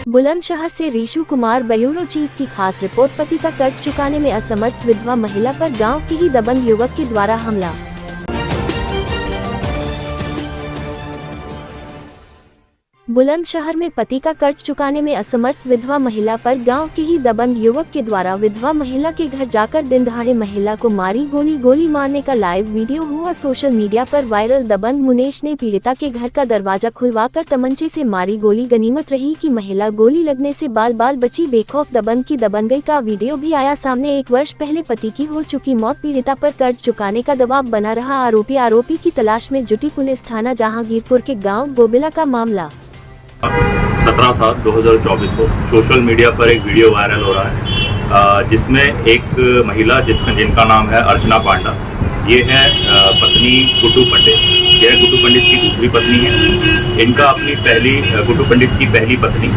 बुलंदशहर से Rishu Kumar bureau chief की खास रिपोर्ट। पति का कर्ज चुकाने में असमर्थ विधवा महिला पर गांव के ही दबंग युवक के द्वारा हमला। बुलंदशहर में पति का कर्ज चुकाने में असमर्थ विधवा महिला पर गांव के ही दबंग युवक के द्वारा विधवा महिला के घर जाकर दिन दहाड़े महिला को मारी गोली मारने का लाइव वीडियो हुआ सोशल मीडिया पर वायरल। दबंग मुनेश ने पीड़िता के घर का दरवाजा खुलवाकर तमंचे से मारी गोली। गनीमत रही कि महिला गोली लगने से बाल बची। बेखौफ दबंग की दबंगई का वीडियो भी आया सामने। 1 वर्ष पहले पति की हो चुकी मौत पीड़िता पर कर्ज चुकाने का दबाव बना रहा। आरोपी की तलाश में जुटी पुलिस। थाना जहांगीरपुर के गाँव गोबिला का मामला। 17/7/2024 को सोशल मीडिया पर एक वीडियो वायरल हो रहा है जिसमें एक महिला जिनका नाम है अर्चना पांडा, ये है पत्नी गुड्डू पंडित। यह गुड्डू पंडित की दूसरी पत्नी है। इनका अपनी गुड्डू पंडित की पहली पत्नी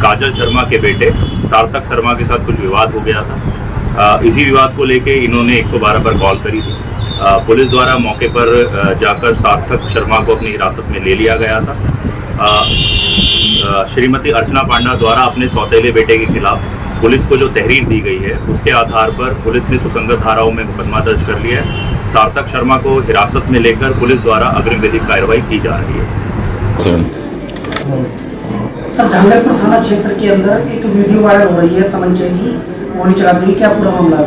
काजल शर्मा के बेटे सार्थक शर्मा के साथ कुछ विवाद हो गया था। इसी विवाद को लेके इन्होंने 112 पर कॉल करी थी। पुलिस द्वारा मौके पर जाकर सार्थक शर्मा को अपनी हिरासत में ले लिया गया था। श्रीमती अर्चना पांडा द्वारा अपने सौतेले बेटे के खिलाफ पुलिस को जो तहरीर दी गई है उसके आधार पर पुलिस ने सुसंगत धाराओं में मुकदमा दर्ज कर लिया है। सार्थक शर्मा को हिरासत में लेकर पुलिस द्वारा अग्रिम विधिक कार्रवाई की जा रही है। सर, जहांगीरपुर थाना क्षेत्र के अंदर एक वीडियो वायरल हो रही है, तमंचे की गोली चला दी, क्या पूरा मामला है?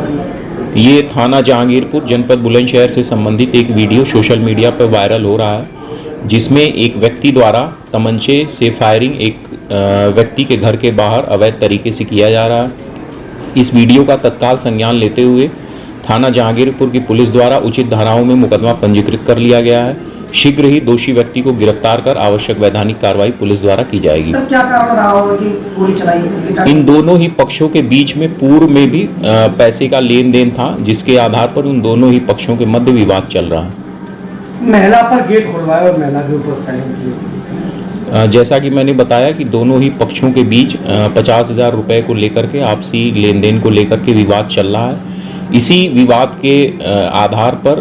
ये थाना जहांगीरपुर जनपद बुलंदशहर से संबंधित एक वीडियो सोशल मीडिया पर वायरल हो रहा है, जिसमें एक व्यक्ति द्वारा तमंचे से फायरिंग एक व्यक्ति के घर के बाहर अवैध तरीके से किया जा रहा है। इस वीडियो का तत्काल संज्ञान लेते हुए थाना जहांगीरपुर की पुलिस द्वारा उचित धाराओं में मुकदमा पंजीकृत कर लिया गया है। शीघ्र ही दोषी व्यक्ति को गिरफ्तार कर आवश्यक वैधानिक कार्रवाई पुलिस द्वारा की जाएगी। सर, क्या कारण रहा होगा कि गोली चलाई? इन दोनों ही पक्षों के बीच में पूर्व में भी पैसे का लेन देन था, जिसके आधार पर उन दोनों ही पक्षों के मध्य विवाद चल रहा है। महिला पर गेट खुलवाया और महिला के ऊपर फायरिंग की। जैसा कि मैंने बताया कि दोनों ही पक्षों के बीच 50,000 रुपए को लेकर के आपसी लेन देन को लेकर के विवाद चल रहा है। इसी विवाद के आधार पर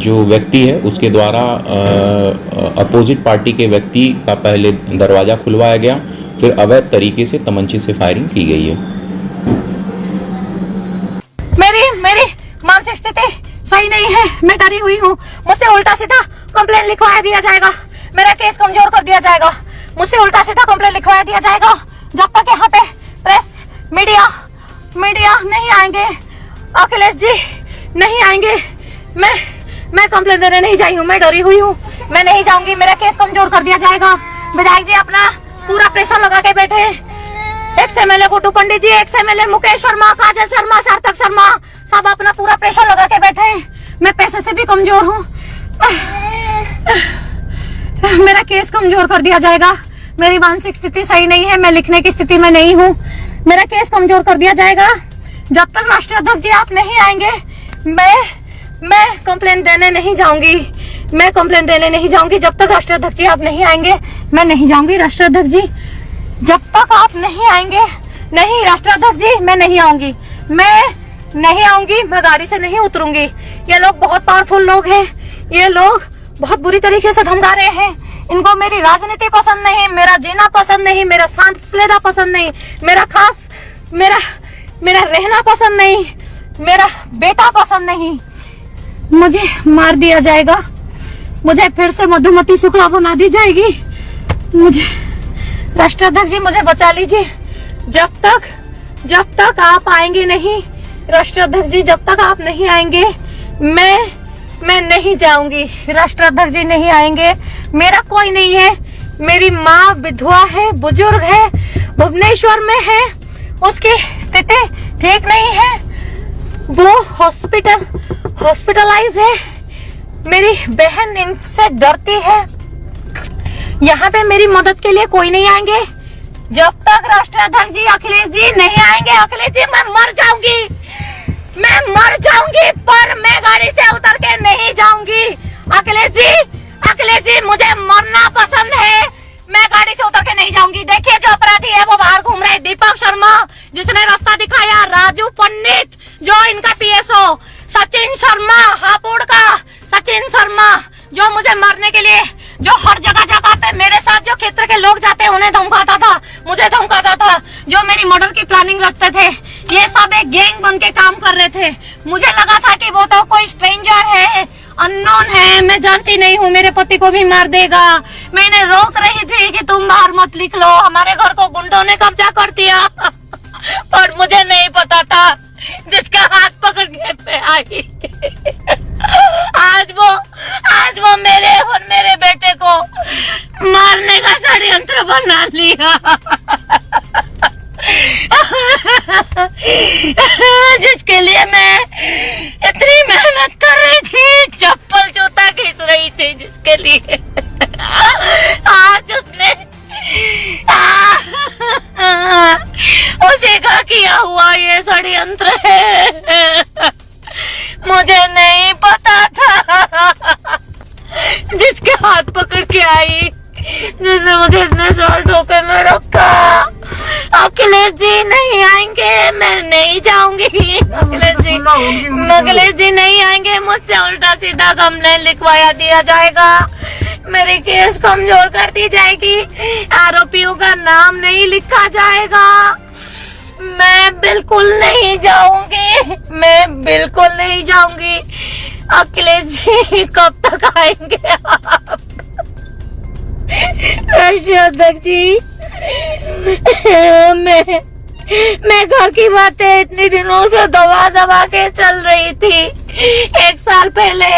जो व्यक्ति है उसके द्वारा अपोजिट पार्टी के व्यक्ति का पहले दरवाजा खुलवाया गया, फिर अवैध तरीके से तमंचे से फायरिंग की गई है। मेरी मानसिक स्थिति सही नहीं है, मैं डरी हुई हूँ। मुझसे उल्टा सीधा कंप्लेन लिखवा दिया जाएगा, मेरा केस कमजोर कर दिया जाएगा। मुझसे उल्टा सीधा कंप्लेन लिखवा दिया जाएगा। जब तक यहाँ पे प्रेस मीडिया नहीं आएंगे, अखिलेश जी नहीं आएंगे, मैं कंप्लेन देने नहीं जाई हूँ। मैं डरी हुई हूँ, मैं नहीं जाऊंगी, मेरा केस कमजोर कर दिया जाएगा। विधायक जी अपना पूरा प्रेशर लगा के बैठे। एक्स एमएलए गुड्डू पंडित जी, एक्स एमएलए मुकेश शर्मा, काजल शर्मा, सार्थक शर्मा, सब अपना पूरा प्रेशर लगा के बैठे हैं। मैं पैसे से भी कमजोर हूँ, मेरा केस कमजोर कर दिया जाएगा। मेरी मानसिक स्थिति सही नहीं है, मैं लिखने की स्थिति में नहीं हूँ, मेरा केस कमजोर कर दिया जाएगा। जब तक राष्ट्रीय अध्यक्ष जी आप नहीं आएंगे, मैं कंप्लेन देने नहीं जाऊंगी। मैं कंप्लेन देने नहीं जाऊंगी जब तक राष्ट्रीय अध्यक्ष जी आप नहीं आएंगे। मैं नहीं जाऊंगी राष्ट्रीय अध्यक्ष जी, जब तक आप नहीं आएंगे। नहीं राष्ट्रीय अध्यक्ष जी, मैं नहीं आऊंगी, मैं नहीं आऊंगी, मैं गाड़ी से नहीं उतरूंगी। ये लोग बहुत पावरफुल लोग हैं, ये लोग बहुत बुरी तरीके से धमका रहे हैं। इनको मेरी राजनीति पसंद नहीं, मेरा जीना पसंद नहीं, मेरा सांस लेना पसंद नहीं, मेरा रहना पसंद नहीं, मेरा बेटा पसंद नहीं। मुझे मार दिया जाएगा, मुझे फिर से मधुमती शुक्ला बना दी जाएगी। मुझे राष्ट्रीय अध्यक्ष जी मुझे बचा लीजिए। जब तक आप आएंगे नहीं, राष्ट्रीय अध्यक्ष जी जब तक आप नहीं आएंगे, मैं नहीं जाऊंगी। राष्ट्रीय अध्यक्ष जी नहीं आएंगे, मेरा कोई नहीं है। मेरी माँ विधवा है, बुजुर्ग है, भुवनेश्वर में है, उसकी स्थिति ठीक नहीं है, वो हॉस्पिटलाइज है। मेरी बहन इनसे डरती है। यहाँ पे मेरी मदद के लिए कोई नहीं आएंगे। जब तक राष्ट्रीय अध्यक्ष जी अखिलेश जी नहीं आएंगे, अखिलेश जी मैं मर जाऊंगी, पर मैं गाड़ी से उतर के नहीं जाऊंगी। अखिलेश जी मुझे मरना पसंद है, मैं गाड़ी से उतर के नहीं जाऊंगी। देखिए जो अपराधी है वो बाहर घूम रहे हैं, दीपक शर्मा जिसने रास्ता दिखाया, राजू पंडित जो इनका पीएसओ, सचिन शर्मा हापुड़ का, सचिन शर्मा जो मुझे मारने के लिए जो हर जगह जगह पे मेरे साथ जो क्षेत्र के लोग जाते उन्हें धमकाता था, मुझे धमकाता था, जो मेरी मर्डर की प्लानिंग रचते थे, ये सब एक गैंग बन के काम कर रहे थे। मुझे लगा था कि वो तो कोई स्ट्रेंजर है, अननोन है, मैं जानती नहीं हूँ, मेरे पति को भी मार देगा। मैं इन्हें रोक रही थी कि तुम बाहर मत निकलो, हमारे घर को गुंडों ने कब्जा कर दिया। पर मुझे नहीं पता था जिसका हाथ पकड़ के पे आई आज वो मेरे और मेरे बेटे को मारने का षड्यंत्र बना लिया। जिसके लिए मैं इतनी मेहनत कर रही थी, चप्पल जूता खींच रही थी, जिसके लिए आज उसने उसी का किया हुआ ये षड्यंत्र है। मुझे नहीं पता था जिसके हाथ पकड़ के आई, जिसने मुझे इतने साल धोखे में रखा। अखिलेश जी नहीं आएंगे, मैं नहीं जाऊंगी। अखिलेश जी नहीं आएंगे, मुझसे उल्टा सीधा कंप्लेन लिखवाया दिया जाएगा, मेरी केस कमजोर कर दी जाएगी, आरोपियों का नाम नहीं लिखा जाएगा। मैं बिल्कुल नहीं जाऊंगी, मैं बिल्कुल नहीं जाऊंगी। अखिलेश जी कब तक आएंगे आप? राष्ट्रीय अध्यक्ष जी, मैं घर की बातें इतने दिनों से दबा के चल रही थी। एक साल पहले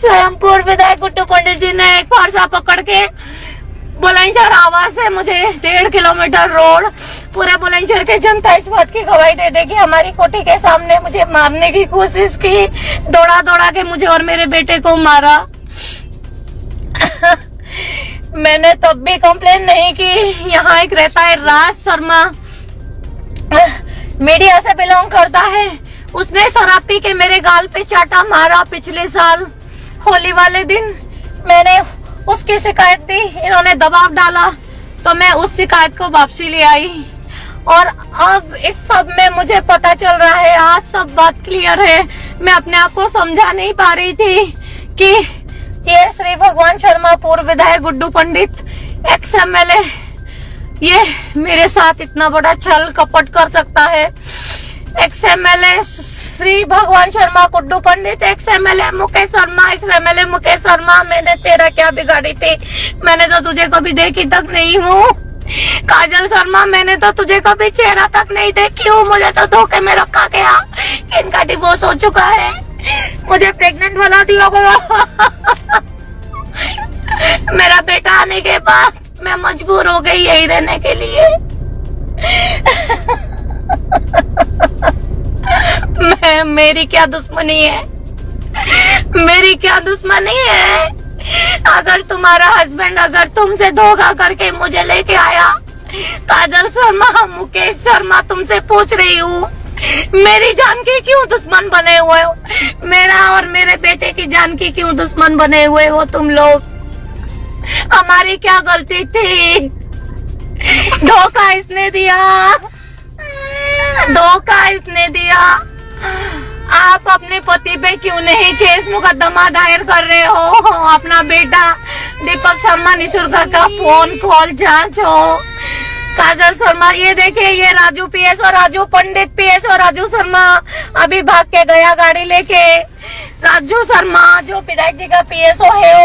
स्वयं पूर्व विधायक गुड्डू पंडित जी ने एक फारसा पकड़ के बुलंदशहर आवास से मुझे 1.5 किलोमीटर रोड, पूरे बुलंदशहर के जनता इस बात की गवाही दे दे कि हमारी कोठी के सामने मुझे मारने की कोशिश की, दौड़ा के मुझे और मेरे बेटे को मारा। मैंने तब भी कंप्लेन नहीं की। यहाँ एक रहता है राज शर्मा, मीडिया से बिलोंग करता है, उसने शराब पी के मेरे गाल पे चाटा मारा पिछले साल होली वाले दिन। मैंने उसकी शिकायत दी, इन्होंने दबाव डाला तो मैं उस शिकायत को वापसी ले आई। और अब इस सब में मुझे पता चल रहा है, आज सब बात क्लियर है। मैं अपने आप को समझा नहीं पा रही थी कि ये श्री भगवान शर्मा, पूर्व विधायक गुड्डू पंडित, एक्स MLA, ये मेरे साथ इतना बड़ा छल कपट कर सकता है। X MLA Shri Bhagwan Sharma, Guddu Pandit, ex MLA Mukesh Sharma, ex MLA Mukesh Sharma, मैंने तेरा क्या बिगाड़ी थी? मैंने तो तुझे कभी देखी तक नहीं हूँ। काजल शर्मा, मैंने तो तुझे कभी चेहरा तक नहीं देखी हूँ। मुझे तो धोखे में रखा गया, इनका डिवोर्स हो चुका है, मुझे प्रेग्नेंट बना दिया गया। मेरा बेटा आने के बाद मैं मजबूर हो गई यही रहने के लिए। मेरी क्या दुश्मनी है? मेरी क्या दुश्मनी है? अगर तुम्हारा हस्बैंड अगर तुमसे धोखा करके मुझे लेके आया, काजल शर्मा, मुकेश शर्मा, तुमसे पूछ रही हूँ, मेरी जान की क्यों दुश्मन बने हुए हो? मेरा और मेरे बेटे की जान की क्यों दुश्मन बने हुए हो तुम लोग? हमारी क्या गलती थी? धोखा इसने दिया, धोखा इसने दिया। आप अपने पति पे क्यों नहीं केस मुकदमा दायर कर रहे हो? अपना बेटा दीपक शर्मा निशुल्का का फोन कॉल जांचो। काजल शर्मा, ये देखिए, ये राजू PS और राजू पंडित PS और राजू शर्मा अभी भाग के गया गाड़ी लेके। राजू शर्मा जो विधायक जी का PSO है,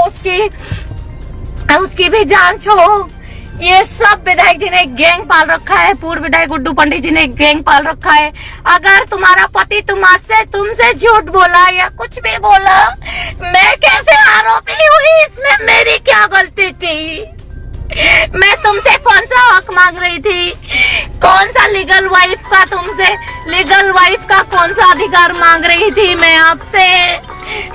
उसकी भी जांच हो। ये सब विधायक जी ने गैंग पाल रखा है, पूर्व विधायक गुड्डू पंडित जी ने गैंग पाल रखा है। अगर तुम्हारा पति तुमसे झूठ बोला या कुछ भी बोला, मैं कैसे आरोपी हुई? इसमें मेरी क्या गलती थी? मैं तुमसे कौन सा हक मांग रही थी? कौन सा लीगल वाइफ का कौन सा अधिकार मांग रही थी मैं आपसे?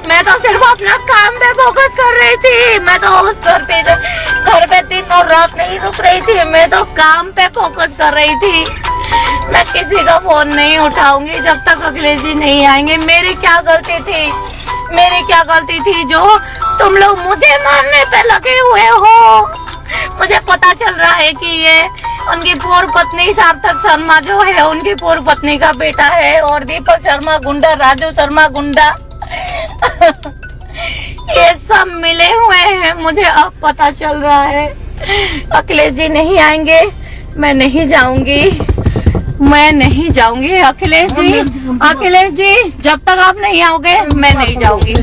मैं तो सिर्फ अपना काम पे फोकस कर रही थी। मैं तो उस घर पे दिन और रात नहीं रुक रही थी, मैं तो काम पे फोकस कर रही थी। मैं किसी का फोन नहीं उठाऊंगी जब तक अखिलेश जी नहीं आएंगे। मेरी क्या गलती थी? मेरी क्या गलती थी जो तुम लोग मुझे मारने पे लगे हुए हो? मुझे पता चल रहा है कि ये उनकी पूर्व पत्नी सार्थक शर्मा जो है, उनकी पूर्व पत्नी का बेटा है, और दीपक शर्मा गुंडा, राजू शर्मा गुंडा, ये सब मिले हुए हैं है, मुझे अब पता चल रहा है। अखिलेश जी नहीं आएंगे, मैं नहीं जाऊंगी, मैं नहीं जाऊंगी। अखिलेश जी, जब तक आप नहीं आओगे मैं नहीं जाऊंगी।